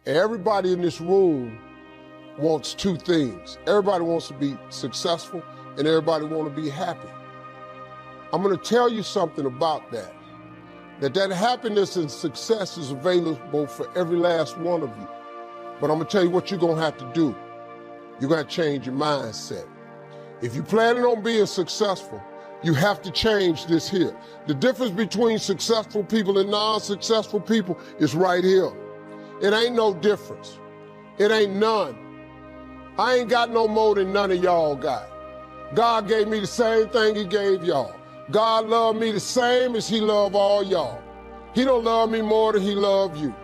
Everybody in this room wants two things. Everybody wants to be successful and everybody wants to be happy. I'm going to tell you something about that. That happiness and success is available for every last one of you. But I'm going to tell you what you're going to have to do. You're going to change your mindset. If you're planning on being successful, you have to change this here. The difference between successful people and non-successful people is right here. It ain't no difference. It ain't none. I ain't got no more than none of y'all got. God gave me the same thing he gave y'all. God loved me the same as he loved all y'all. He don't love me more than he loved you.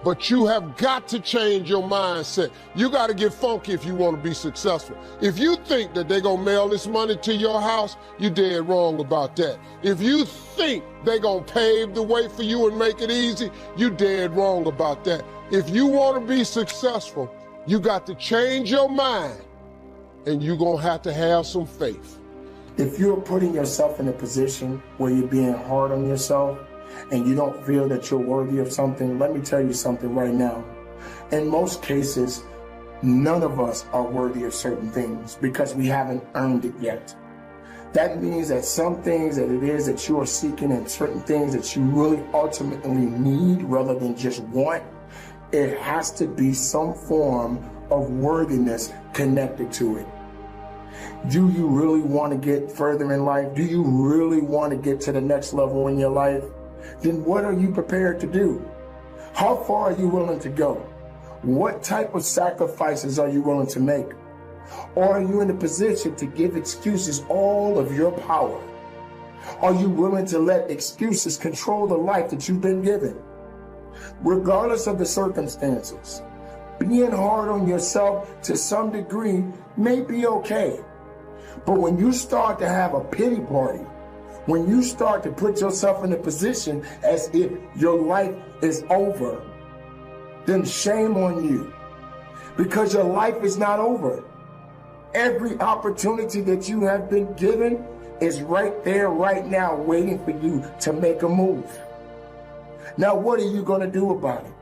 But you have got to change your mindset. You got to get funky if you want to be successful. If you think that they're going to mail this money to your house, you're dead wrong about that. If you think they're going to pave the way for you and make it easy, you're dead wrong about that. If you want to be successful, you got to change your mind, and you're going to have some faith. If you're putting yourself in a position where you're being hard on yourself, and you don't feel that you're worthy of something, let me tell you something right now. In most cases, none of us are worthy of certain things because we haven't earned it yet. That means that some things that it is that you are seeking and certain things that you really ultimately need rather than just want, it has to be some form of worthiness connected to it. Do you really want to get further in life? Do you really want to get to the next level in your life? Then what are you prepared to do? How far are you willing to go? What type of sacrifices are you willing to make? Or are you in a position to give excuses all of your power? Are you willing to let excuses control the life that you've been given? Regardless of the circumstances, being hard on yourself to some degree may be okay. But when you start to have a pity party, when you start to put yourself in a position as if your life is over, then shame on you, because your life is not over. Every opportunity that you have been given is right there, right now, waiting for you to make a move. Now, what are you going to do about it?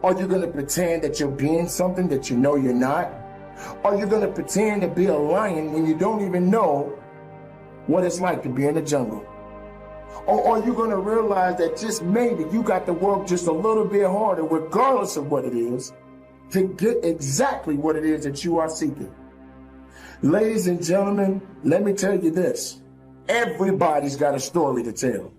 Are you going to pretend that you're being something that you know you're not? Are you going to pretend to be a lion when you don't even know what it's like to be in the jungle? Or are you going to realize that just maybe you got to work just a little bit harder, regardless of what it is, to get exactly what it is that you are seeking? Ladies and gentlemen, let me tell you this. Everybody's got a story to tell.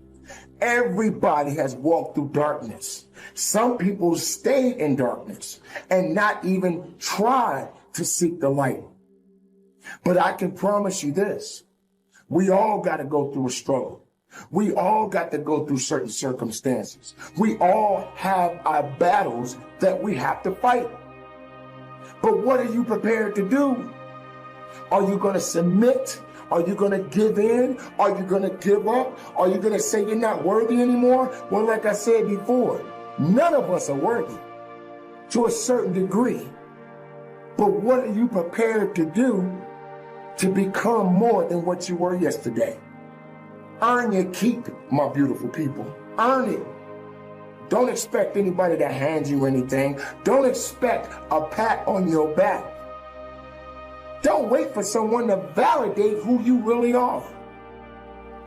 Everybody has walked through darkness. Some people stayed in darkness and not even tried to seek the light. But I can promise you this. We all got to go through a struggle. We all got to go through certain circumstances. We all have our battles that we have to fight. But what are you prepared to do? Are you going to submit? Are you going to give in? Are you going to give up? Are you going to say you're not worthy anymore? Well, like I said before, none of us are worthy to a certain degree. But what are you prepared to do to become more than what you were yesterday? Earn your keep, my beautiful people. Earn it. Don't expect anybody to hand you anything. Don't expect a pat on your back. Don't wait for someone to validate who you really are.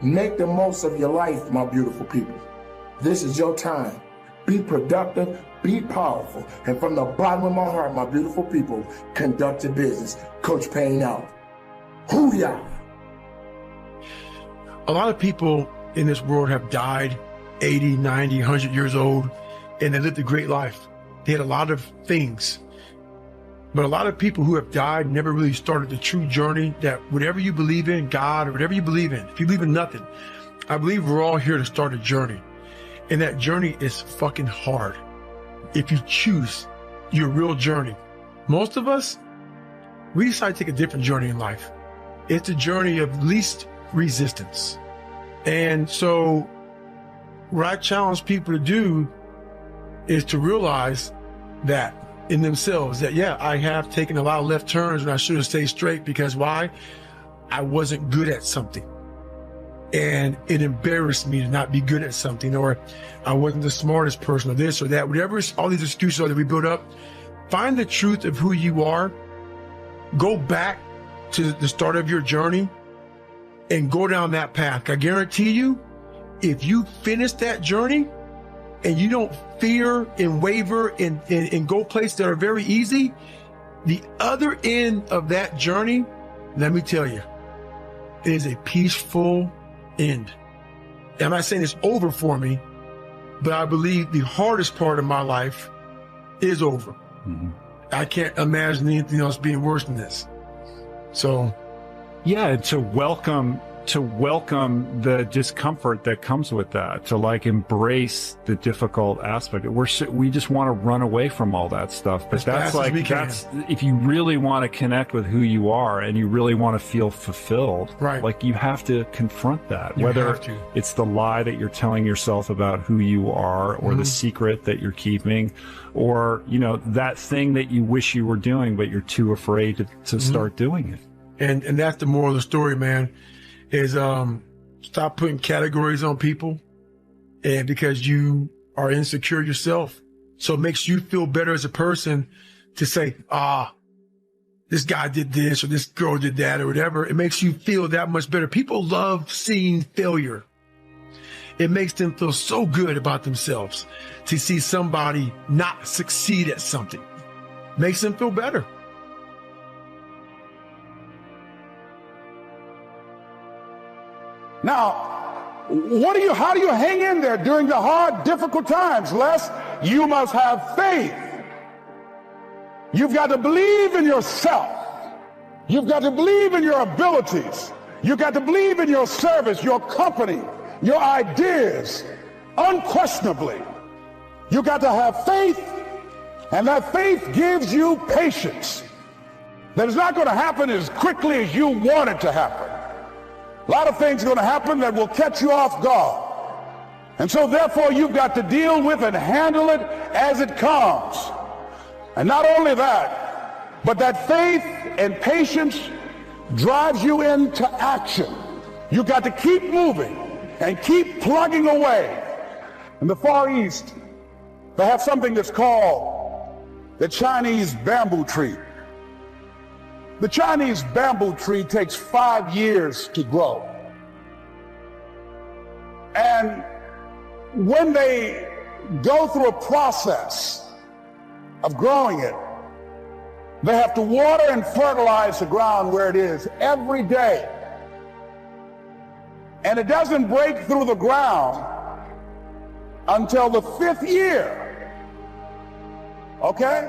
Make the most of your life, my beautiful people. This is your time. Be productive, be powerful, and from the bottom of my heart, my beautiful people, conduct your business. Coach Payne out. Hoo-yah! A lot of people in this world have died 80, 90, 100 years old, and they lived a great life. They had a lot of things. But a lot of people who have died never really started the true journey that whatever you believe in, God, or whatever you believe in, if you believe in nothing, I believe we're all here to start a journey. And that journey is fucking hard. If you choose your real journey. Most of us, we decide to take a different journey in life. It's a journey of least resistance. And so what I challenge people to do is to realize that in themselves that, yeah, I have taken a lot of left turns and I should have stayed straight because why? I wasn't good at something. and it embarrassed me to not be good at something, or I wasn't the smartest person, or this or that, whatever all these excuses are that we build up. Find the truth of who you are. Go back to the start of your journey and go down that path. I guarantee you, if you finish that journey and you don't fear and waver and go places that are very easy, the other end of that journey, let me tell you, is a peaceful end. I'm not saying it's over for me, but I believe the hardest part of my life is over. Mm-hmm. I can't imagine anything else being worse than this. So, yeah, to welcome the discomfort that comes with that, to like embrace the difficult aspect. We just want to run away from all that stuff. But that's if you really want to connect with who you are and you really want to feel fulfilled, right? Like you have to confront that, whether it's the lie that you're telling yourself about who you are, or the secret that you're keeping, or, you know, that thing that you wish you were doing, but you're too afraid to start doing it. And that's the moral of the story, man. Is stop putting categories on people, and because you are insecure yourself. So it makes you feel better as a person to say, this guy did this or this girl did that or whatever. It makes you feel that much better. People love seeing failure. It makes them feel so good about themselves to see somebody not succeed at something. Makes them feel better. Now, how do you hang in there during the hard, difficult times, Les? You must have faith. You've got to believe in yourself. You've got to believe in your abilities. You've got to believe in your service, your company, your ideas, unquestionably. You've got to have faith, and that faith gives you patience. That is not going to happen as quickly as you want it to happen. A lot of things are going to happen that will catch you off guard. And so therefore you've got to deal with and handle it as it comes. And not only that, but that faith and patience drives you into action. You've got to keep moving and keep plugging away. In the Far East, they have something that's called the Chinese bamboo tree. The Chinese bamboo tree takes 5 years to grow. And when they go through a process of growing it, they have to water and fertilize the ground where it is every day. And it doesn't break through the ground until the 5th year. Okay?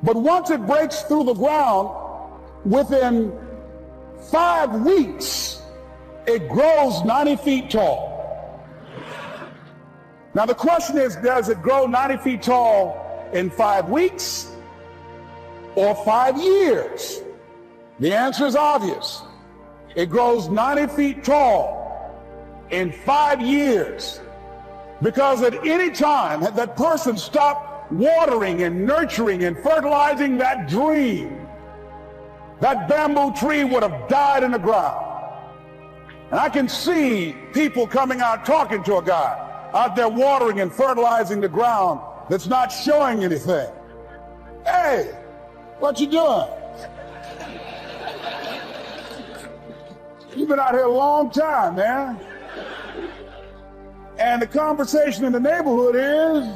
But once it breaks through the ground, within 5 weeks, it grows 90 feet tall. Now the question is, does it grow 90 feet tall in 5 weeks or 5 years? The answer is obvious. It grows 90 feet tall in 5 years, because at any time that person stopped watering and nurturing and fertilizing that dream, that bamboo tree would have died in the ground. And I can see people coming out talking to a guy out there watering and fertilizing the ground that's not showing anything. Hey, what you doing? You've been out here a long time, man. And the conversation in the neighborhood is,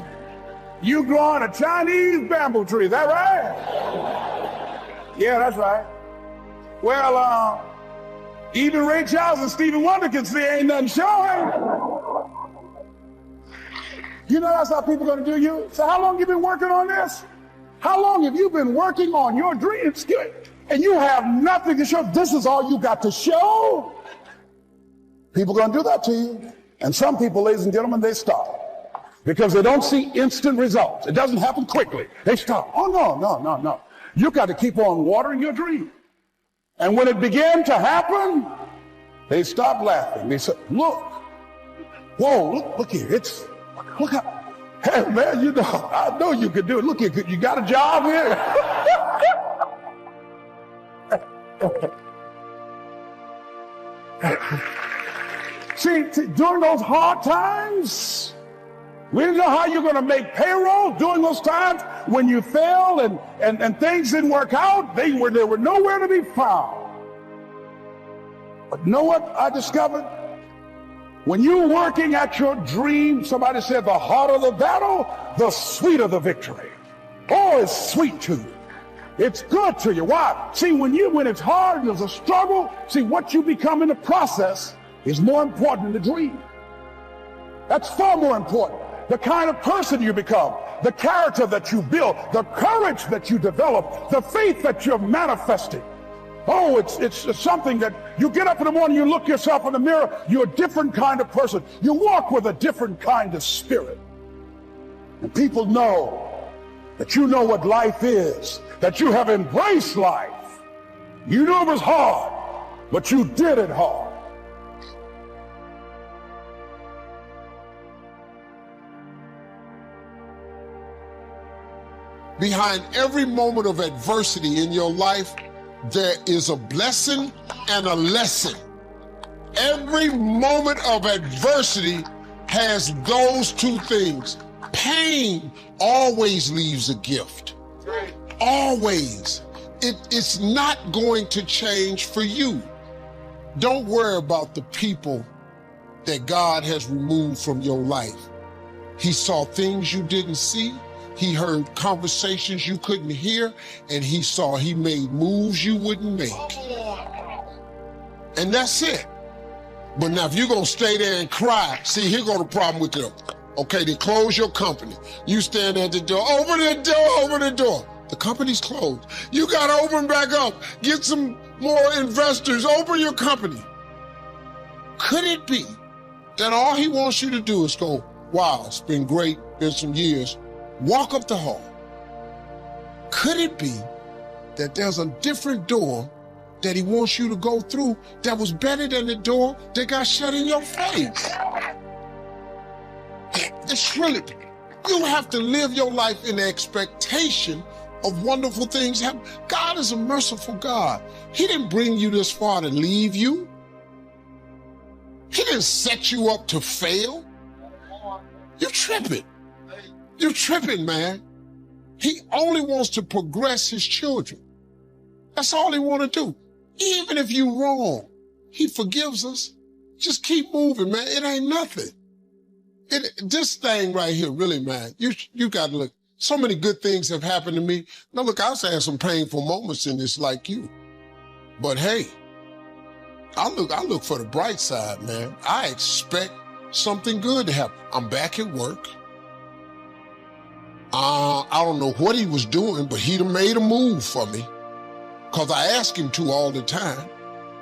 you growing a Chinese bamboo tree, is that right? Yeah, that's right. Well, even Ray Charles and Stevie Wonder can see ain't nothing showing. You know that's how people are going to do you? So how long have you been working on this? How long have you been working on your dreams? And you have nothing to show. This is all you got to show? People are going to do that to you. And some people, ladies and gentlemen, they stop. Because they don't see instant results. It doesn't happen quickly. They stop. Oh, no. You got to keep on watering your dream. And when it began to happen, they stopped laughing. They said, look, whoa, look here. Look out. Hey, man, you know, I know you could do it. Look here, you got a job here? See, during those hard times, we didn't know how you're going to make payroll. During those times when you failed and things didn't work out, they were nowhere to be found. But know what I discovered? When you're working at your dream, somebody said the harder the battle, the sweeter the victory. Oh, it's sweet to you. It's good to you. Why? See, when it's hard and there's a struggle, see, what you become in the process is more important than the dream. That's far more important. The kind of person you become, the character that you build, the courage that you develop, the faith that you're manifesting. Oh, it's something that you get up in the morning, you look yourself in the mirror, you're a different kind of person. You walk with a different kind of spirit. And people know that you know what life is, that you have embraced life. You knew it was hard, but you did it hard. Behind every moment of adversity in your life, there is a blessing and a lesson. Every moment of adversity has those two things. Pain always leaves a gift. Always. It's not going to change for you. Don't worry about the people that God has removed from your life. He saw things you didn't see. He heard conversations you couldn't hear, and he made moves you wouldn't make. And that's it. But now if you're gonna stay there and cry, see, here go the problem with them. Okay, they close your company. You stand at the door, open the door, open the door. The company's closed. You gotta open back up, get some more investors, open your company. Could it be that all he wants you to do is go, wow, it's been great, been some years, walk up the hall? Could it be that there's a different door that he wants you to go through that was better than the door that got shut in your face? It's really, you have to live your life in the expectation of wonderful things happen. God is a merciful God. He didn't bring you this far to leave you. He didn't set you up to fail. You're tripping. You're tripping, man. He only wants to progress his children. That's all he wants to do. Even if you're wrong, he forgives us. Just keep moving, man. It ain't nothing. This thing right here, really, man, you got to look. So many good things have happened to me. Now, look, I've had some painful moments in this like you. But hey, I look for the bright side, man. I expect something good to happen. I'm back at work. I don't know what he was doing, but he'd have made a move for me because I ask him to all the time.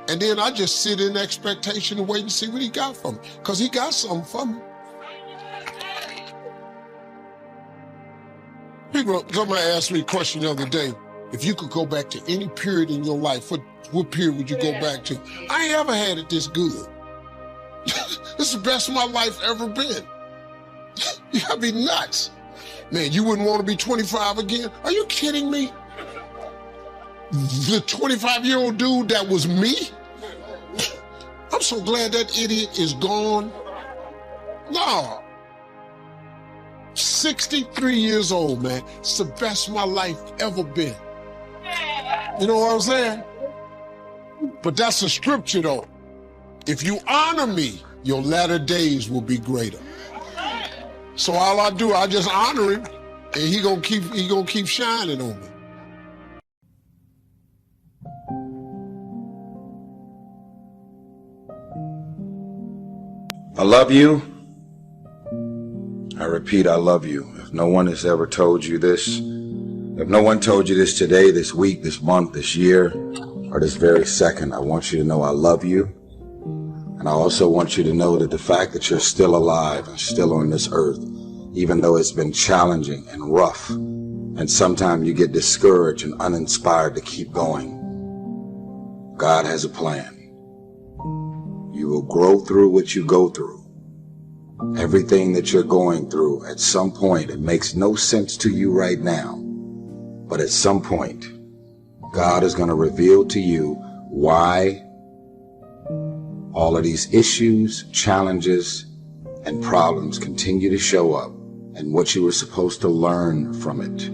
And then I just sit in expectation and wait and see what he got for me because he got something for me. Somebody asked me a question the other day. If you could go back to any period in your life, what period would you go back to? I ain't ever had it this good. This is the best of my life ever been. You gotta be nuts. Man, you wouldn't want to be 25 again? Are you kidding me? The 25-year-old dude that was me? I'm so glad that idiot is gone. No. 63 years old, man. It's the best my life ever been. You know what I'm saying? But that's a scripture, though. If you honor me, your latter days will be greater. So all I do, I just honor him, and he gonna keep shining on me. I love you. I repeat, I love you. If no one has ever told you this, if no one told you this today, this week, this month, this year, or this very second, I want you to know I love you. And I also want you to know that the fact that you're still alive and still on this earth, even though it's been challenging and rough, and sometimes you get discouraged and uninspired to keep going, God has a plan. You will grow through what you go through. Everything that you're going through, at some point, it makes no sense to you right now. But at some point, God is going to reveal to you why all of these issues, challenges, and problems continue to show up, and what you were supposed to learn from it.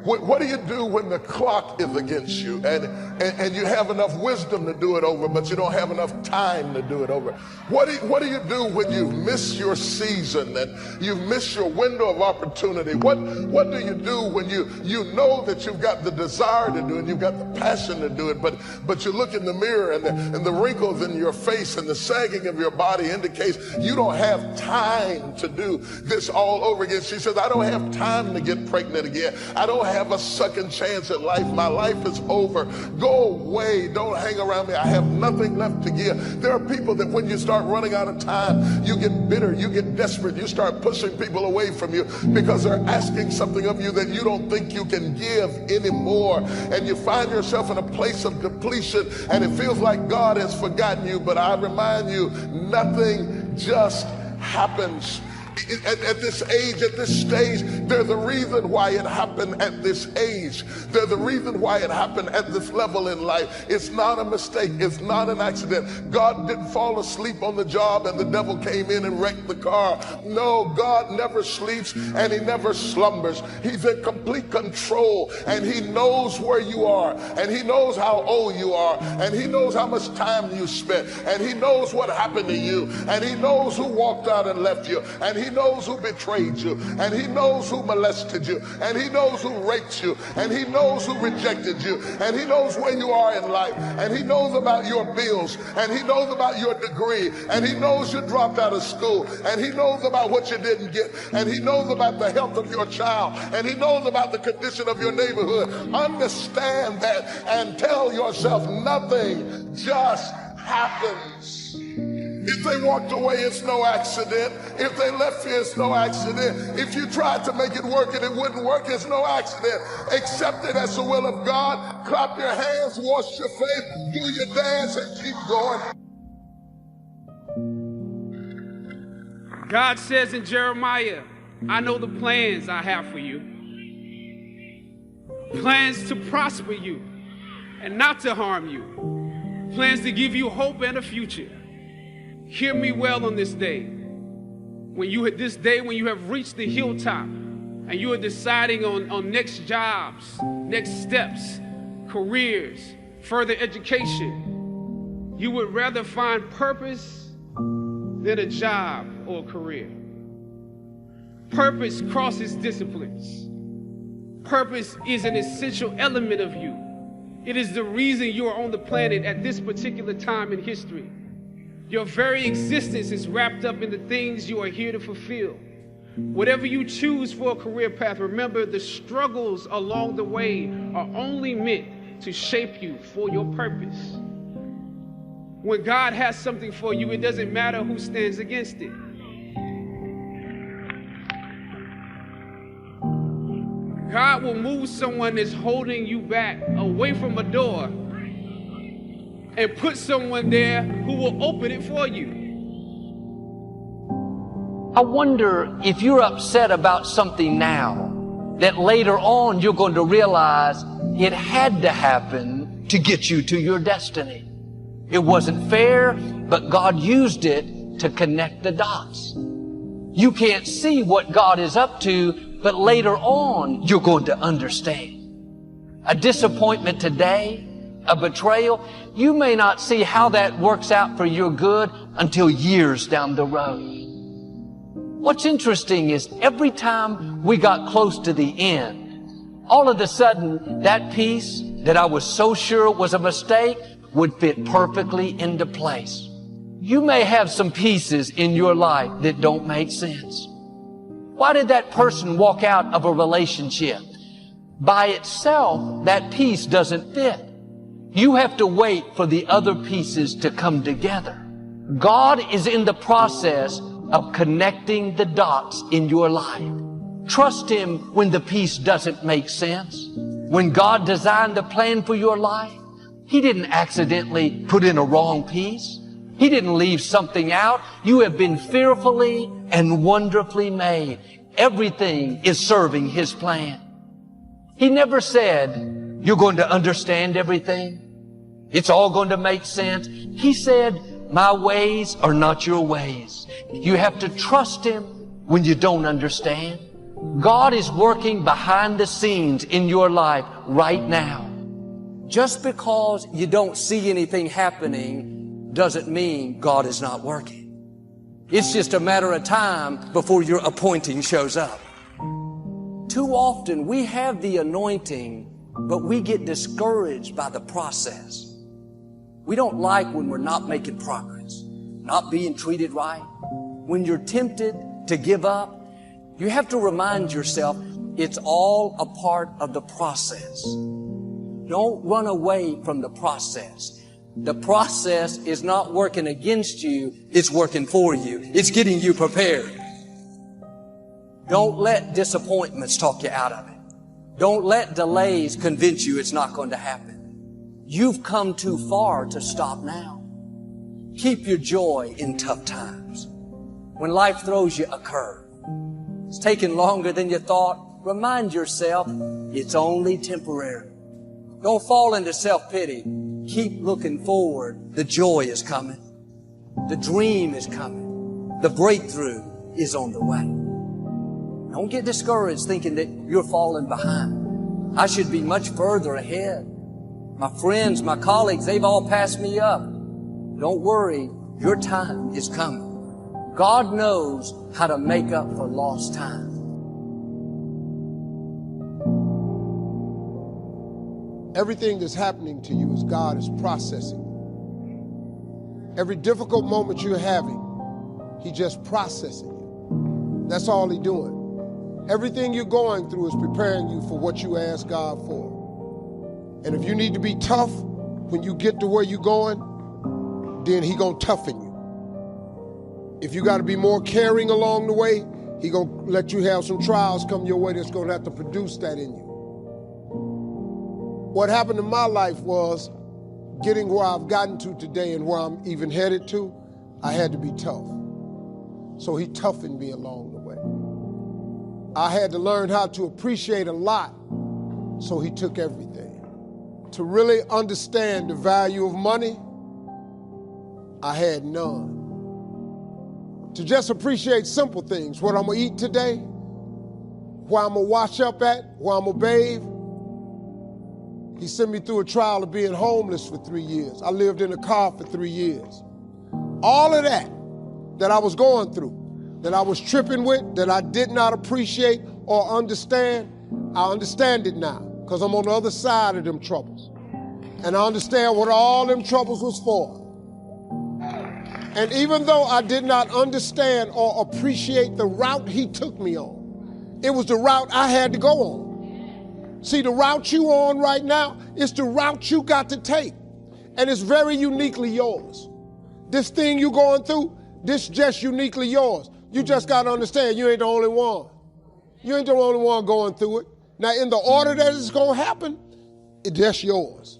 What do you do when the clock is against you and you have enough wisdom to do it over, but you don't have enough time to do it over? What do you do when you miss your season and you miss your window of opportunity? What do you do when you know that you've got the desire to do it, you've got the passion to do it, but you look in the mirror and the wrinkles in your face and the sagging of your body indicates you don't have time to do this all over again. She says, I don't have time to get pregnant again. I don't have a second chance at life. My life is over. Go away. Don't hang around me. I have nothing left to give. There are people that when you start running out of time, you get bitter, you get desperate, you start pushing people away from you because they're asking something of you that you don't think you can give anymore. And you find yourself in a place of depletion and it feels like God has forgotten you. But I remind you, nothing just happens. At this age, at this stage, there's a reason why it happened at this age. There's a reason why it happened at this level in life. It's not a mistake. It's not an accident. God didn't fall asleep on the job and the devil came in and wrecked the car. No, God never sleeps and he never slumbers. He's in complete control and he knows where you are and he knows how old you are and he knows how much time you spent and he knows what happened to you and he knows who walked out and left you and he knows who betrayed you, and he knows who molested you, and he knows who raped you, and he knows who rejected you, and he knows where you are in life, and he knows about your bills, and he knows about your degree, and he knows you dropped out of school, and he knows about what you didn't get, and he knows about the health of your child, and he knows about the condition of your neighborhood. Understand that and tell yourself nothing just happens. If they walked away, it's no accident. If they left you, it's no accident. If you tried to make it work and it wouldn't work, it's no accident. Accept it as the will of God. Clap your hands, wash your face, do your dance, and keep going. God says in Jeremiah, I know the plans I have for you. Plans to prosper you and not to harm you. Plans to give you hope and a future. Hear me well on this day. When you have reached the hilltop and you are deciding on next jobs, next steps, careers, further education, you would rather find purpose than a job or a career. Purpose crosses disciplines. Purpose is an essential element of you. It is the reason you are on the planet at this particular time in history. Your very existence is wrapped up in the things you are here to fulfill. Whatever you choose for a career path, remember the struggles along the way are only meant to shape you for your purpose. When God has something for you, it doesn't matter who stands against it. God will move someone that's holding you back away from a door and put someone there who will open it for you. I wonder if you're upset about something now that later on you're going to realize it had to happen to get you to your destiny. It wasn't fair, but God used it to connect the dots. You can't see what God is up to, but later on you're going to understand. A disappointment today, a betrayal, you may not see how that works out for your good until years down the road. What's interesting is every time we got close to the end, all of a sudden that piece that I was so sure was a mistake would fit perfectly into place. You may have some pieces in your life that don't make sense. Why did that person walk out of a relationship? By itself, that piece doesn't fit. You have to wait for the other pieces to come together. God is in the process of connecting the dots in your life. Trust Him when the piece doesn't make sense. When God designed the plan for your life, He didn't accidentally put in a wrong piece. He didn't leave something out. You have been fearfully and wonderfully made. Everything is serving His plan. He never said, you're going to understand everything. It's all going to make sense. He said, my ways are not your ways. You have to trust Him when you don't understand. God is working behind the scenes in your life right now. Just because you don't see anything happening doesn't mean God is not working. It's just a matter of time before your appointing shows up. Too often we have the anointing, but we get discouraged by the process. We don't like when we're not making progress, not being treated right. When you're tempted to give up, you have to remind yourself it's all a part of the process. Don't run away from the process. The process is not working against you, it's working for you. It's getting you prepared. Don't let disappointments talk you out of it. Don't let delays convince you it's not going to happen. You've come too far to stop now. Keep your joy in tough times. When life throws you a curve, it's taking longer than you thought, remind yourself it's only temporary. Don't fall into self-pity. Keep looking forward. The joy is coming. The dream is coming. The breakthrough is on the way. Don't get discouraged thinking that you're falling behind. I should be much further ahead. My friends, my colleagues, they've all passed me up. Don't worry. Your time is coming. God knows how to make up for lost time. Everything that's happening to you is God is processing. Every difficult moment you're having, He just processing you. That's all He's doing. Everything you're going through is preparing you for what you ask God for. And if you need to be tough when you get to where you're going, then He gonna toughen you. If you got to be more caring along the way, He gonna let you have some trials come your way that's gonna have to produce that in you. What happened in my life was getting where I've gotten to today and where I'm even headed to, I had to be tough. So He toughened me along the way. I had to learn how to appreciate a lot, so He took everything. To really understand the value of money, I had none. To just appreciate simple things, what I'm gonna eat today, where I'm gonna wash up at, where I'm gonna bathe. He sent me through a trial of being homeless for 3 years. I lived in a car for 3 years. All of that I was going through, that I was tripping with, that I did not appreciate or understand, I understand it now because I'm on the other side of them troubles. And I understand what all them troubles was for. And even though I did not understand or appreciate the route He took me on, it was the route I had to go on. See, the route you on right now is the route you got to take. And it's very uniquely yours. This thing you going through, this just uniquely yours. You just got to understand you ain't the only one. You ain't the only one going through it. Now, in the order that it's going to happen, it's just yours.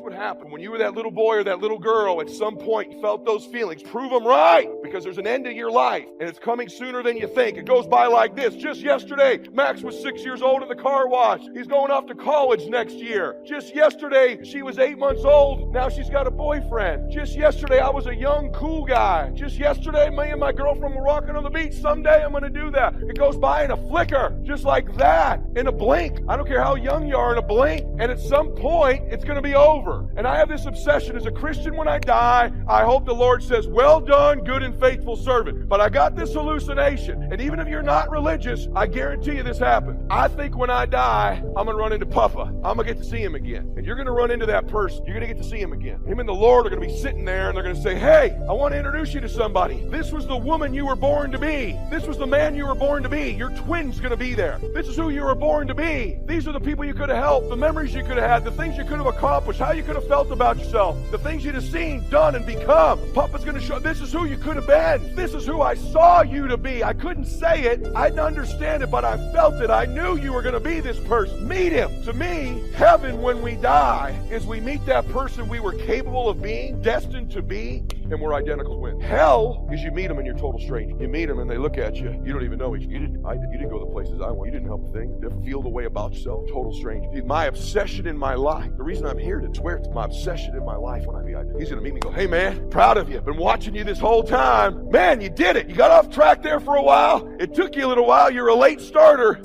What happened when you were that little boy or that little girl, at some point you felt those feelings. Prove them right, because there's an end to your life and it's coming sooner than you think. It goes by like this. Just yesterday, Max was 6 years old in the car wash. He's going off to college next year. Just yesterday, she was 8 months old. Now she's got a boyfriend. Just yesterday, I was a young, cool guy. Just yesterday, me and my girlfriend were walking on the beach. Someday I'm going to do that. It goes by in a flicker, just like that, in a blink. I don't care how young you are, in a blink. And at some point, it's going to be over. And I have this obsession as a Christian. When I die, I hope the Lord says, well done, good and faithful servant. But I got this hallucination. And even if you're not religious, I guarantee you this happened. I think when I die, I'm going to run into Papa. I'm going to get to see him again. And you're going to run into that person. You're going to get to see him again. Him and the Lord are going to be sitting there and they're going to say, hey, I want to introduce you to somebody. This was the woman you were born to be. This was the man you were born to be. Your twin's going to be there. This is who you were born to be. These are the people you could have helped, the memories you could have had, the things you could have accomplished, how you could have have felt about yourself, the things you'd have seen, done, and become. Papa's going to show, this is who you could have been. This is who I saw you to be. I couldn't say it. I didn't understand it, but I felt it. I knew you were going to be this person. Meet him. To me, heaven when we die is we meet that person we were capable of being, destined to be, and we're identical twins. Hell is you meet them and you're total stranger. You meet them and they look at you. You don't even know each other. You didn't go the places I went. You didn't help things. You didn't feel the way about yourself. Total stranger. My obsession in my life, the reason I'm here to swear it's my obsession in my life when I be identical. He's going to meet me and go, hey man, proud of you. Been watching you this whole time. Man, you did it. You got off track there for a while. It took you a little while. You're a late starter.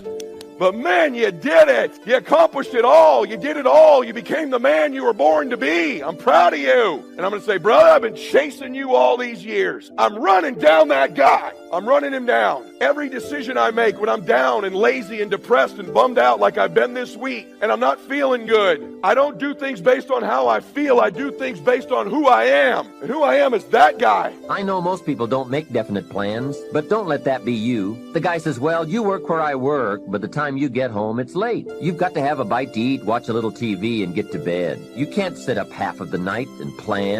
But man, you did it. You accomplished it all. You did it all. You became the man you were born to be. I'm proud of you. And I'm going to say, brother, I've been chasing you all these years. I'm running down that guy. I'm running him down. Every decision I make when I'm down and lazy and depressed and bummed out like I've been this week and I'm not feeling good, I don't do things based on how I feel. I do things based on who I am. And who I am is that guy. I know most people don't make definite plans, but don't let that be you. The guy says, well, you work where I work, but the time you get home, it's late. You've got to have a bite to eat, watch a little TV, and get to bed. You can't sit up half of the night and plan.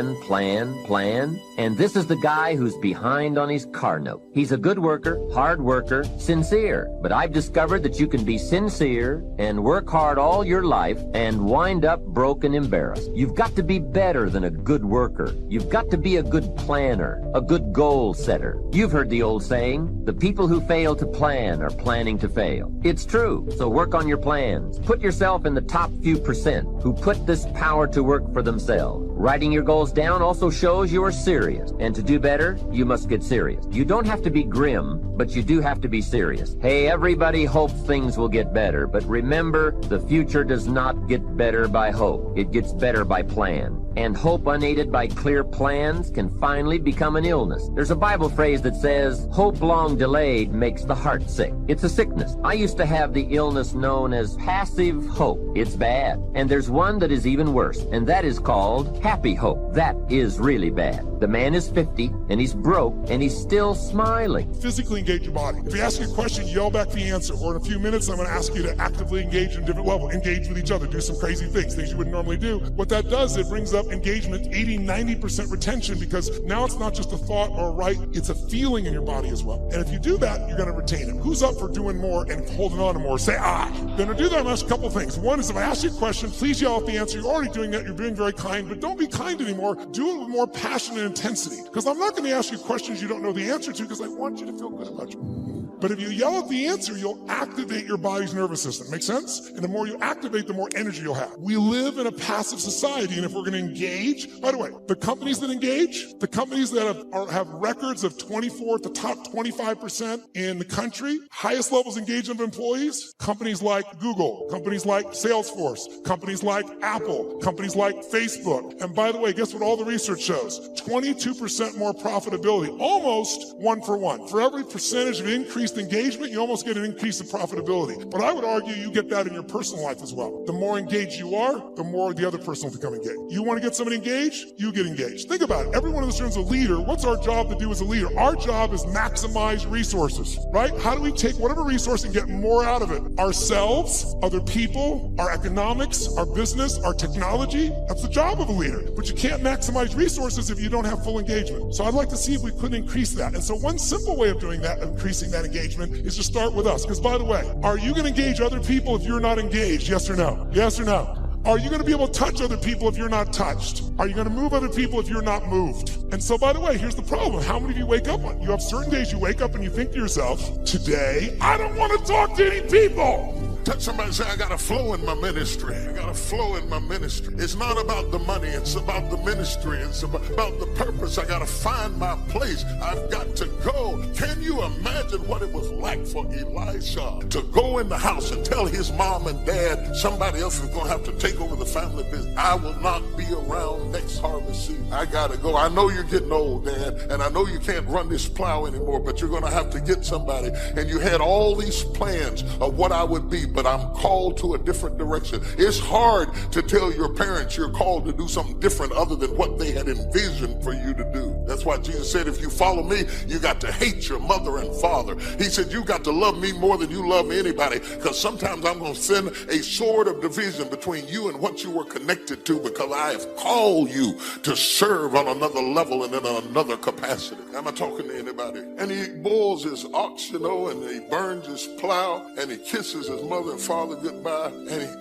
And this is the guy who's behind on his car note. He's a good worker, hard worker, sincere. But I've discovered that you can be sincere and work hard all your life and wind up broke and embarrassed. You've got to be better than a good worker. You've got to be a good planner, a good goal setter. You've heard the old saying, the people who fail to plan are planning to fail. It's true, so work on your plans. Put yourself in the top few percent who put this power to work for themselves. Writing your goals down also shows you are serious. And to do better, you must get serious. You don't have to be grim, but you do have to be serious. Hey, everybody hopes things will get better, but remember, the future does not get better by hope. It gets better by plan. And hope unaided by clear plans can finally become an illness. There's a Bible phrase that says, hope long delayed makes the heart sick. It's a sickness. I used to have the illness known as passive hope. It's bad. And there's one that is even worse, and that is called happy hope. That is really bad. The man is 50, and he's broke, and he's still smiling. Physically engage your body. If you ask you a question, yell back the answer. Or in a few minutes, I'm going to ask you to actively engage in a different level. Engage with each other. Do some crazy things you wouldn't normally do. What that does, it brings up engagement, 80-90% retention, because now it's not just a thought or a right, it's a feeling in your body as well. And if you do that, you're going to retain it. Who's up for doing more and holding on to more? Say I. Then to do that, I'm going to ask a couple of things. One is, if I ask you a question, please yell out the answer. You're already doing that. You're being very kind, but don't be kind anymore. Do it with more passion and intensity, because I'm not going to ask you questions you don't know the answer to, because I want you to feel good about you. But if you yell out the answer, you'll activate your body's nervous system. Make sense? And the more you activate, the more energy you'll have. We live in a passive society, and if we're going to engage, by the way, the companies that engage, the companies that have records of 24 to top 25% in the country, highest levels of engagement of employees, companies like Google, companies like Salesforce, companies like Apple, companies like Facebook. And by the way, guess what all the research shows? 22% more profitability, almost 1 for 1. For every percentage of increased engagement, you almost get an increase in profitability. But I would argue you get that in your personal life as well. The more engaged you are, the more the other person will become engaged. You want to get somebody engaged? You get engaged. Think about it. Everyone in this room is a leader. What's our job to do as a leader? Our job is maximize resources, right? How do we take whatever resource and get more out of it? Ourselves, other people, our economics, our business, our technology. That's the job of a leader. But you can't maximize resources if you don't have full engagement. So I'd like to see if we couldn't increase that. And so one simple way of doing that, increasing that engagement, is to start with us. Because by the way, are you going to engage other people if you're not engaged? Yes or no? Yes or no? Are you going to be able to touch other people if you're not touched? Are you going to move other people if you're not moved? And so, by the way, here's the problem. How many of you wake up on? You have certain days you wake up and you think to yourself, today, I don't want to talk to any people. Touch somebody and say, I got a flow in my ministry. I got a flow in my ministry. It's not about the money. It's about the ministry. It's about the purpose. I got to find my place. I've got to go. Can you imagine what it was like for Elisha to go in the house and tell his mom and dad somebody else is going to have to take over the family business? I will not be around next harvest season. I got to go. I know you're getting old, Dad, and I know you can't run this plow anymore, but you're going to have to get somebody. And you had all these plans of what I would be. but I'm called to a different direction. It's hard to tell your parents you're called to do something different other than what they had envisioned for you to do. That's why Jesus said, if you follow me, you got to hate your mother and father. He said, you got to love me more than you love anybody, because sometimes I'm going to send a sword of division between you and what you were connected to, because I have called you to serve on another level and in another capacity. Am I talking to anybody? And he boils his ox, and he burns his plow, and he kisses his mother and father goodbye.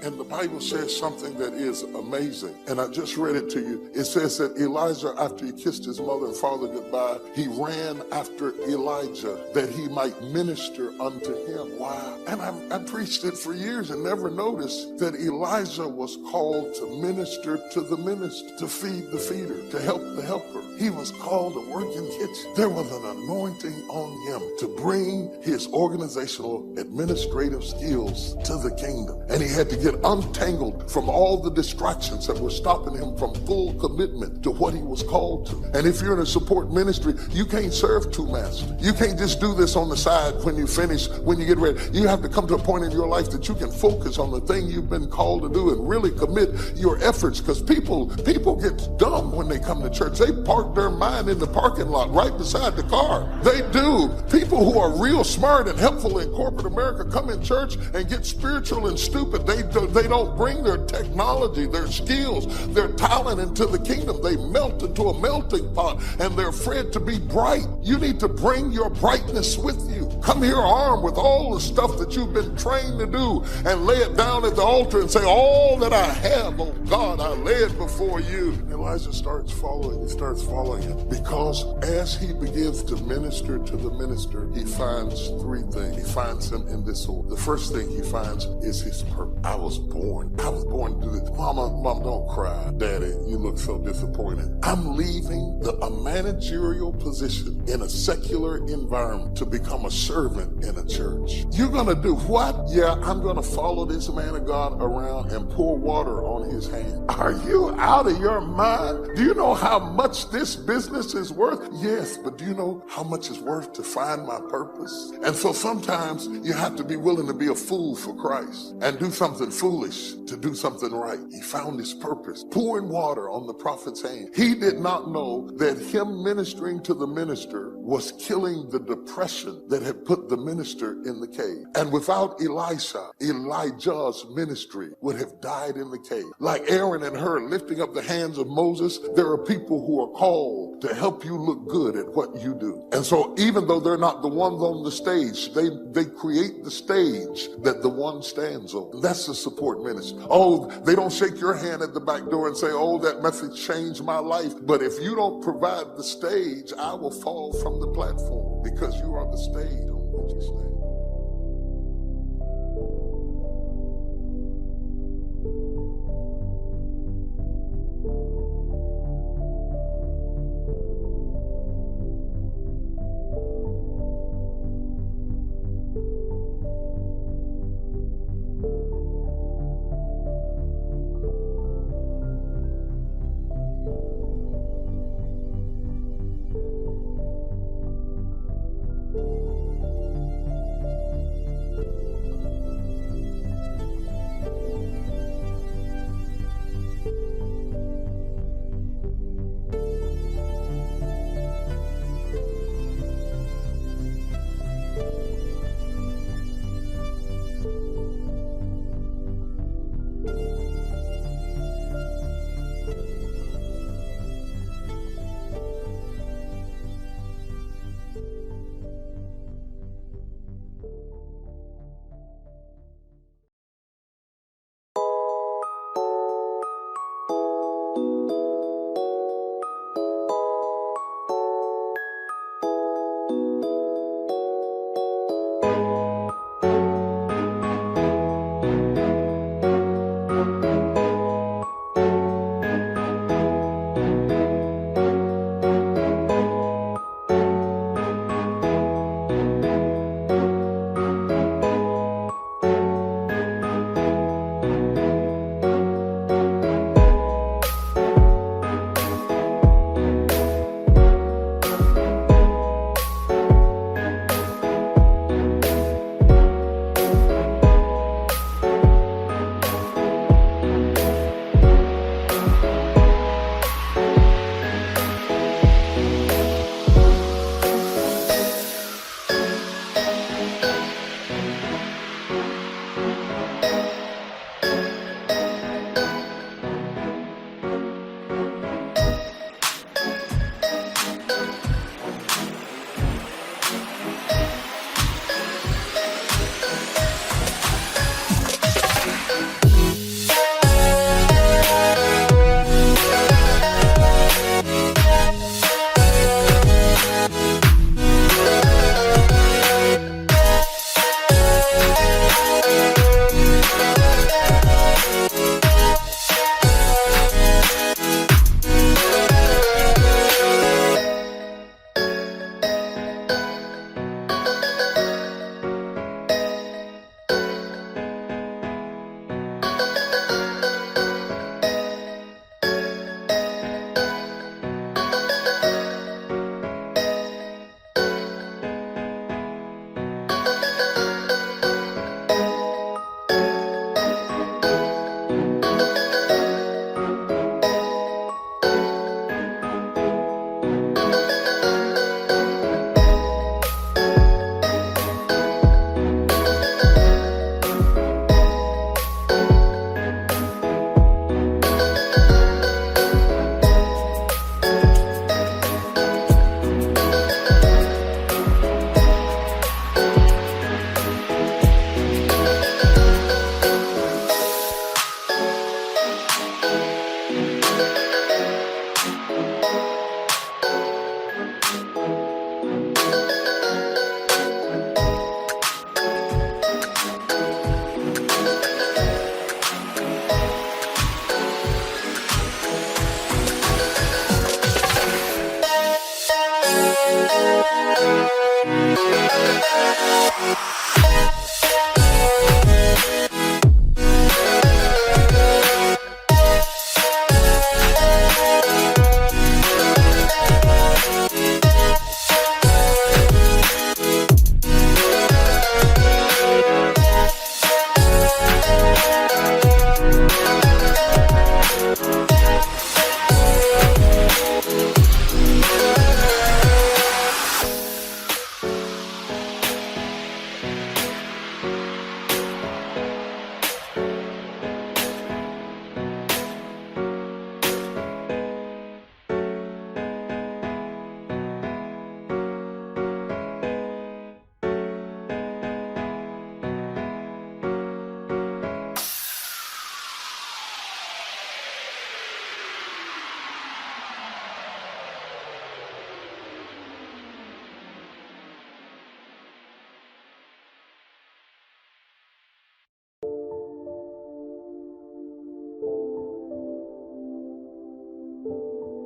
And the Bible says something that is amazing. And I just read it to you. It says that Elijah, after he kissed his mother and father goodbye, he ran after Elijah that he might minister unto him. Wow. And I preached it for years and never noticed that Elijah was called to minister to the minister, to feed the feeder, to help the helper. He was called to work in kitchen. There was an anointing on him to bring his organizational administrative skills to the kingdom. And he had to get untangled from all the distractions that were stopping him from full commitment to what he was called to. And if you're in a support ministry, you can't serve two masters. You can't just do this on the side when you finish, when you get ready. You have to come to a point in your life that you can focus on the thing you've been called to do and really commit your efforts, because people get dumb when they come to church. They park their mind in the parking lot right beside the car. They do. People who are real smart and helpful in corporate America come in church and get spiritual and stupid. They don't bring their technology, their skills, their talent into the kingdom. They melt into a melting pot and they're afraid to be bright. You need to bring your brightness with you. Come here armed with all the stuff that you've been trained to do and lay it down at the altar and say, all that I have, oh God, I lay it before you. And Elijah starts following. He starts following him, because as he begins to minister to the minister, he finds three things. He finds him in this order. The first thing he finds is his purpose. I was born to do this. Mama, don't cry. Daddy, you look so disappointed. I'm leaving a managerial position in a secular environment to become a servant in a church. You're going to do what? Yeah, I'm going to follow this man of God around and pour water on his hand. Are you out of your mind? Do you know how much this business is worth? Yes, but do you know how much it's worth to find my purpose? And so sometimes you have to be willing to be a fool for Christ and do something foolish to do something right. He found his purpose, pouring water on the prophet's hand. He did not know that him ministering to the minister was killing the depression that had put the minister in the cave. And without Elijah's ministry would have died in the cave. Like Aaron and Hur lifting up the hands of Moses, there are people who are called to help you look good at what you do. And so even though they're not the ones on the stage, they create the stage that the one stands on. And that's the support ministry. Oh, they don't shake your hand at the back door and say, oh, that message changed my life. But if you don't provide the stage, I will fall from the platform, because you are the stage on which you stand.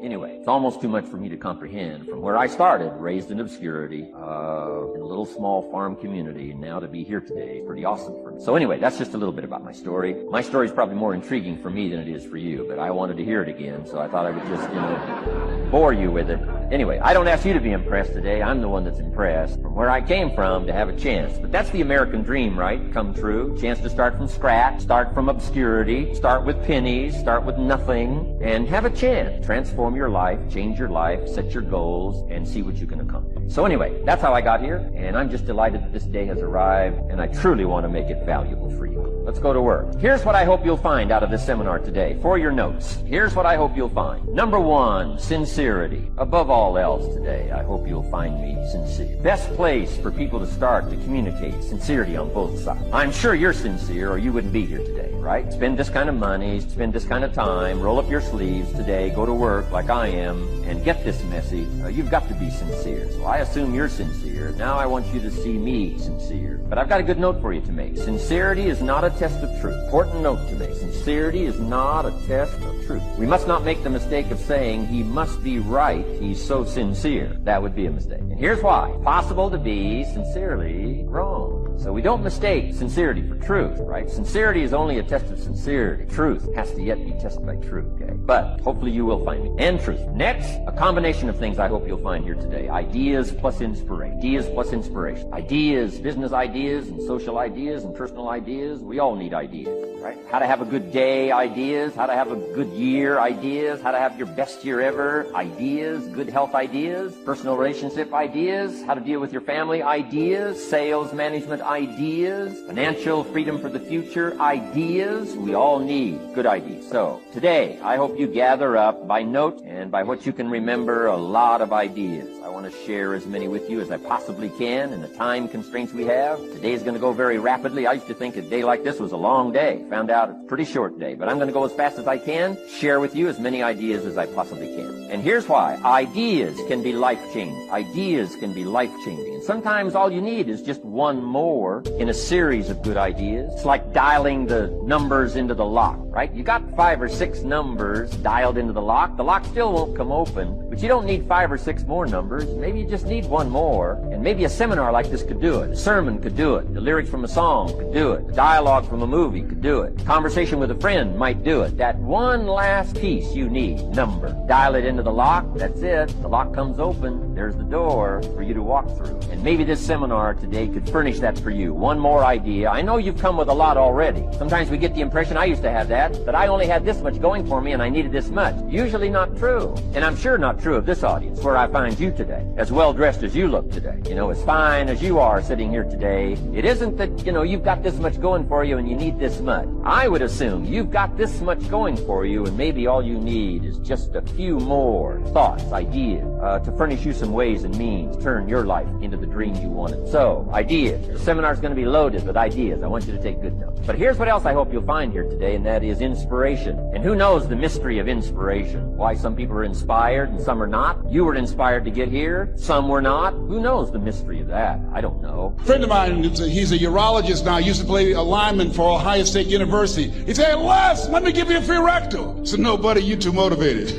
Anyway, it's almost too much for me to comprehend. From where I started, raised in obscurity, in a little small farm community, and now to be here today is pretty awesome for me. So anyway, that's just a little bit about my story. My story is probably more intriguing for me than it is for you, but I wanted to hear it again, so I thought I would just, bore you with it. Anyway, I don't ask you to be impressed today. I'm the one that's impressed. From where I came from to have a chance. But that's the American dream, right? Come true. Chance to start from scratch, start from obscurity, start with pennies, start with nothing, and have a chance. Transform your life, change your life, set your goals, and see what you can accomplish. So anyway, that's how I got here, and I'm just delighted that this day has arrived, and I truly want to make it valuable for you. Let's go to work. Here's what I hope you'll find out of this seminar today. For your notes, here's what I hope you'll find. Number one, sincerity. Above all else today, I hope you'll find me sincere. Best place for people to start to communicate sincerity on both sides. I'm sure you're sincere or you wouldn't be here today, right? Spend this kind of money, spend this kind of time, roll up your sleeves today, go to work like I am, and get this message. You've got to be sincere. So I assume you're sincere. Now I want you to see me sincere. But I've got a good note for you to make. Sincerity is not a test of truth. Important note to make. Sincerity is not a test of truth. We must not make the mistake of saying he must be right. He's so sincere. That would be a mistake. And here's why. It's possible to be sincerely wrong. So we don't mistake sincerity for truth, right? Sincerity is only a test of sincerity. Truth has to yet be tested by truth, okay? But hopefully you will find me. And truth. Next, a combination of things I hope you'll find here today. Ideas plus inspiration. Ideas plus inspiration. Ideas, business ideas and social ideas and personal ideas. We all need ideas, right? How to have a good day ideas. How to have a good year ideas. How to have your best year ever ideas. Good health ideas. Personal relationship ideas. How to deal with your family ideas. Sales management ideas, financial freedom for the future ideas. We all need good ideas. So today, I hope you gather up by note and by what you can remember a lot of ideas. I want to share as many with you as I possibly can in the time constraints we have. Today is going to go very rapidly. I used to think a day like this was a long day. Found out it's a pretty short day, but I'm going to go as fast as I can, share with you as many ideas as I possibly can. And here's why. Ideas can be life-changing. Ideas can be life-changing. And sometimes all you need is just one more in a series of good ideas. It's like dialing the numbers into the lock, right? You got 5 or 6 numbers dialed into the lock. The lock still won't come open, but you don't need 5 or 6 more numbers. Maybe you just need one more. And maybe a seminar like this could do it. A sermon could do it. The lyrics from a song could do it. A dialogue from a movie could do it. A conversation with a friend might do it. That one last piece you need, number. Dial it into the lock. That's it. The lock comes open. There's the door for you to walk through. And maybe this seminar today could furnish that for you. One more idea. I know you've come with a lot already. Sometimes we get the impression, I used to have that I only had this much going for me and I needed this much. Usually not true. And I'm sure not true of this audience where I find you today. As well dressed as you look today. As fine as you are sitting here today. It isn't that, you've got this much going for you and you need this much. I would assume you've got this much going for you and maybe all you need is just a few more thoughts, ideas, to furnish you some ways and means, turn your life into the dream you wanted. So, ideas. The seminar's going to be loaded with ideas. I want you to take good notes. But here's what else I hope you'll find here today, and that is inspiration. And who knows the mystery of inspiration? Why some people are inspired and some are not? You were inspired to get here. Some were not. Who knows the mystery of that? I don't know. A friend of mine, he's a urologist now, used to play a lineman for Ohio State University. He said, Les, let me give you a free rectal. I said, no, buddy, you too motivated.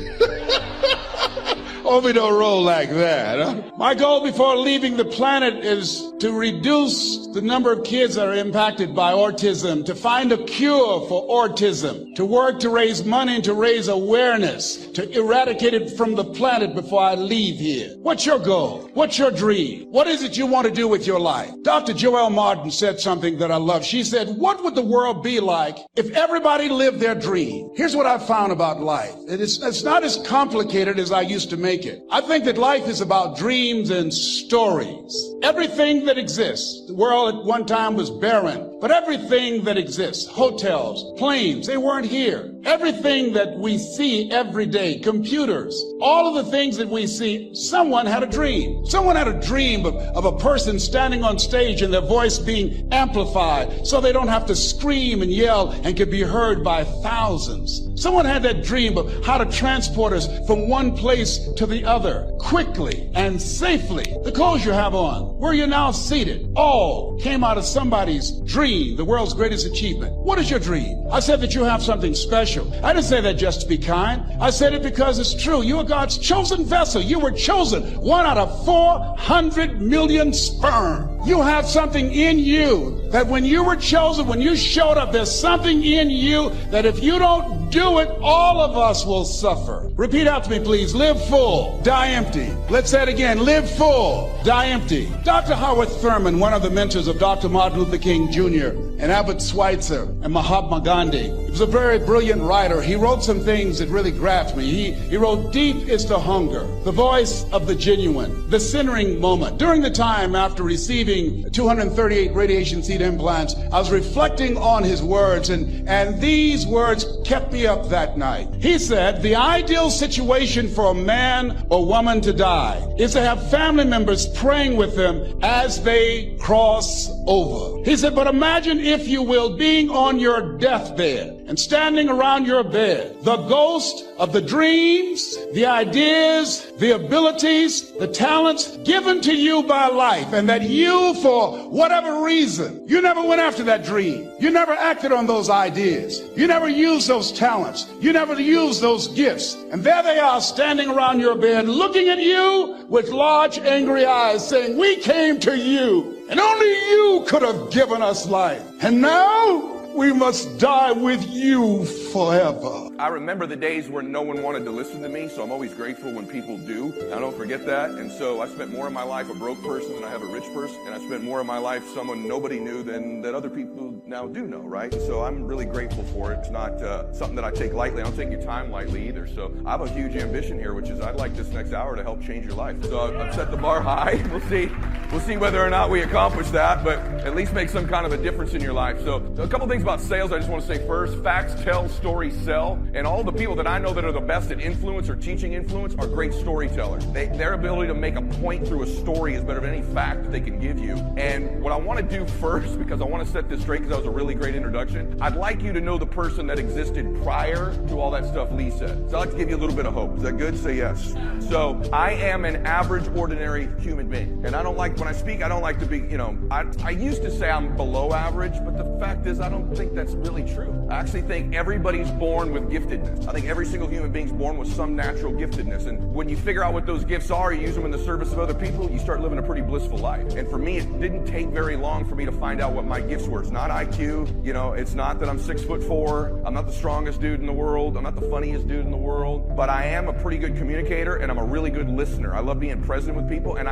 Obi don't roll like that, huh? My goal before leaving the planet is to reduce the number of kids that are impacted by autism, to find a cure for autism, to work to raise money and to raise awareness, to eradicate it from the planet before I leave here. What's your goal? What's your dream? What is it you want to do with your life? Dr. Joelle Martin said something that I love. She said, what would the world be like if everybody lived their dream? Here's what I found about life. It's not as complicated as I used to make it. I think that life is about dreams and stories. Everything that exists, the world at one time was barren, but everything that exists, hotels, planes, they weren't here. Everything that we see every day, computers, all of the things that we see, someone had a dream. Someone had a dream of a person standing on stage and their voice being amplified so they don't have to scream and yell and could be heard by thousands. Someone had that dream of how to transport us from one place to the other quickly and safely. The clothes you have on, where you're now seated, all came out of somebody's dream, the world's greatest achievement. What is your dream? I said that you have something special. I didn't say that just to be kind. I said it because it's true. You are God's chosen vessel. You were chosen, 1 out of 400 million sperm. You have something in you that when you were chosen, when you showed up, there's something in you that if you don't do it, all of us will suffer. Repeat after me, please. Live full, die empty. Let's say it again. Live full, die empty. Dr. Howard Thurman, one of the mentors of Dr. Martin Luther King Jr. and Albert Schweitzer and Mahatma Gandhi, he was a very brilliant writer. He wrote some things that really grabbed me. He wrote, deep is the hunger, the voice of the genuine, the centering moment. During the time after receiving 238 radiation seed implants, I was reflecting on his words, and these words kept me up that night. He said, the ideal situation for a man or woman to die is to have family members praying with them as they cross over. He said, but imagine, if you will, being on your deathbed and standing around your bed, the ghost of the dreams, the ideas, the abilities, the talents given to you by life, and that you, for whatever reason, you never went after that dream. You never acted on those ideas. You never used those talents. You never used those gifts. And there they are standing around your bed, looking at you with large, angry eyes, saying, we came to you, and only you could have given us life. And now we must die with you forever. I remember the days where no one wanted to listen to me, so I'm always grateful when people do. I don't forget that. And so I spent more of my life a broke person than I have a rich person. And I spent more of my life someone nobody knew than that other people now do know, right? So I'm really grateful for it. It's not something that I take lightly. I don't take your time lightly either. So I have a huge ambition here, which is I'd like this next hour to help change your life. So I've set the bar high. We'll see whether or not we accomplish that, but at least make some kind of a difference in your life. So a couple things about sales I just want to say first. Facts tell, stories sell. And all the people that I know that are the best at influence or teaching influence are great storytellers. Their ability to make a point through a story is better than any fact that they can give you. And what I want to do first, because I want to set this straight because that was a really great introduction, I'd like you to know the person that existed prior to all that stuff Lee said. So I'd like to give you a little bit of hope. Is that good? Say yes. So I am an average, ordinary human being. And I don't like, when I speak, I don't like to be, I used to say I'm below average, but the fact is I don't think that's really true. I actually think everybody's born with giftedness. I think every single human being's born with some natural giftedness. And when you figure out what those gifts are, you use them in the service of other people, you start living a pretty blissful life. And for me, it didn't take very long for me to find out what my gifts were. It's not IQ, it's not that I'm 6'4", I'm not the strongest dude in the world, I'm not the funniest dude in the world, but I am a pretty good communicator and I'm a really good listener. I love being present with people, and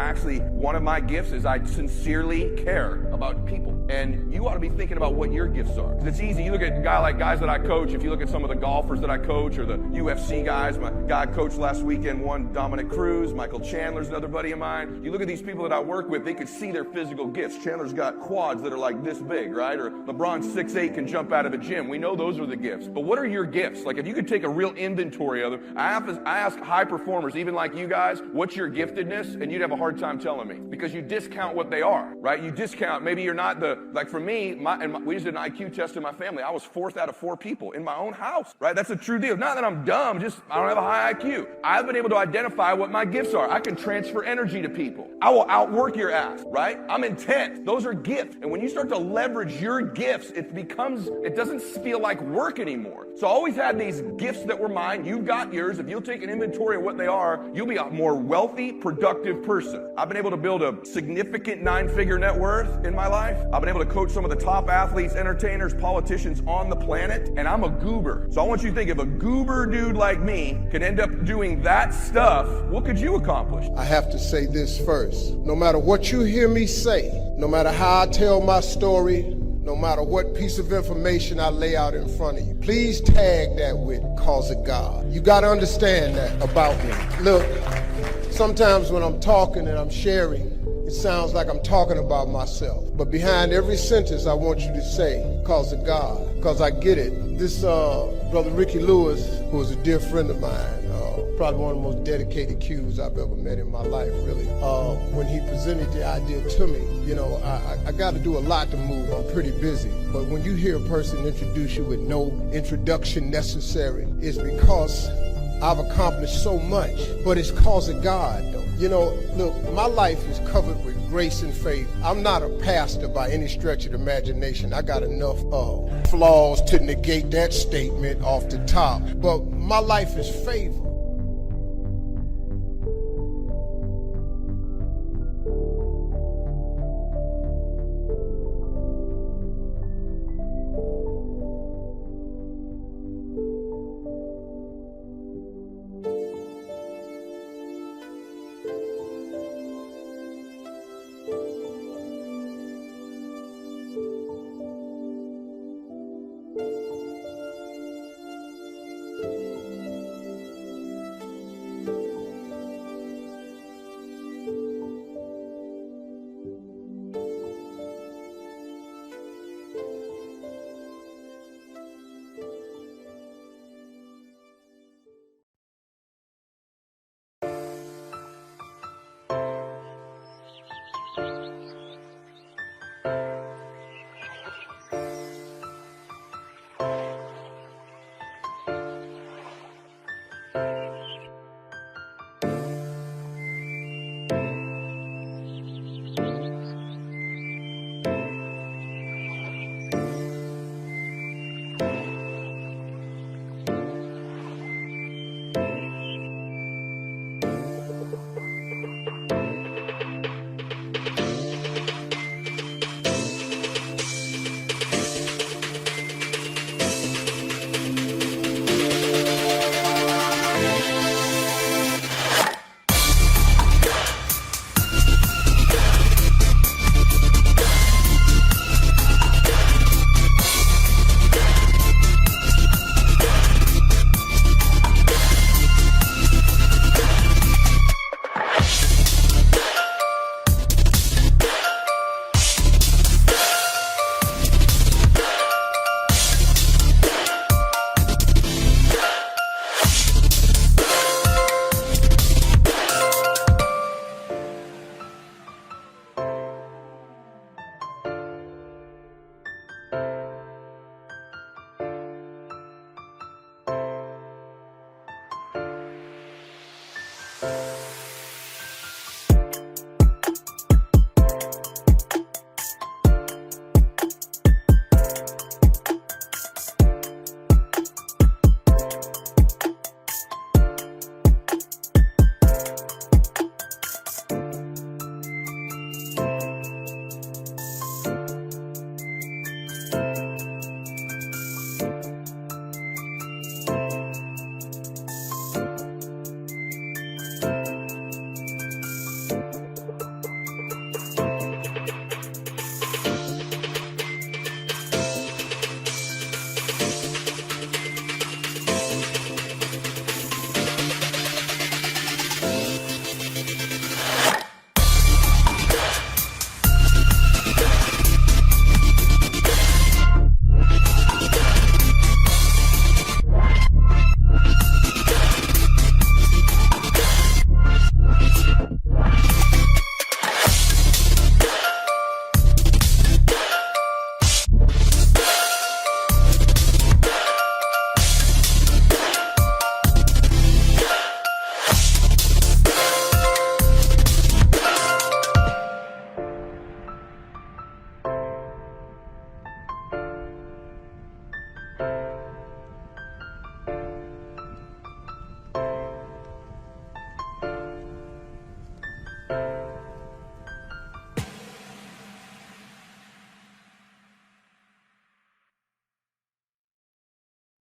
one of my gifts is I sincerely care about people. And you ought to be thinking about what your gifts are. It's easy. You look at guys that I coach, if you look at some of the golfers that I coach or the UFC guys, my guy I coached last weekend won, Dominic Cruz, Michael Chandler's another buddy of mine. You look at these people that I work with, they could see their physical gifts. Chandler's got quads that are like this big, right? Or LeBron's 6'8", can jump out of a gym. We know those are the gifts. But what are your gifts? Like if you could take a real inventory of them, I ask high performers, even like you guys, what's your giftedness? And you'd have a hard time telling me because you discount what they are, right? You discount, maybe you're not the to, like for me, we just did an IQ test in my family. I was 4th out of 4 people in my own house, right? That's a true deal. Not that I'm dumb, just I don't have a high IQ. I've been able to identify what my gifts are. I can transfer energy to people. I will outwork your ass, right? I'm intense. Those are gifts. And when you start to leverage your gifts, it doesn't feel like work anymore. So I always had these gifts that were mine. You've got yours. If you'll take an inventory of what they are, you'll be a more wealthy, productive person. I've been able to build a significant 9-figure net worth in my life. I've been able to coach some of the top athletes, entertainers, politicians on the planet, and I'm a goober. So I want you to think, if a goober dude like me could end up doing that stuff, what could you accomplish? I have to say this first. No matter what you hear me say, no matter how I tell my story, no matter what piece of information I lay out in front of you, please tag that with cause of God. You got to understand that about me. Look, sometimes when I'm talking and I'm sharing, it sounds like I'm talking about myself. But behind every sentence, I want you to say, cause of God, because I get it. This brother Ricky Lewis, who is a dear friend of mine, probably one of the most dedicated Qs I've ever met in my life, really. When he presented the idea to me, you know, I got to do a lot to move. I'm pretty busy. But when you hear a person introduce you with no introduction necessary, it's because I've accomplished so much, but it's cause of God, though. You know, look, my life is covered with grace and faith. I'm not a pastor by any stretch of the imagination. I got enough flaws to negate that statement off the top. But my life is favored.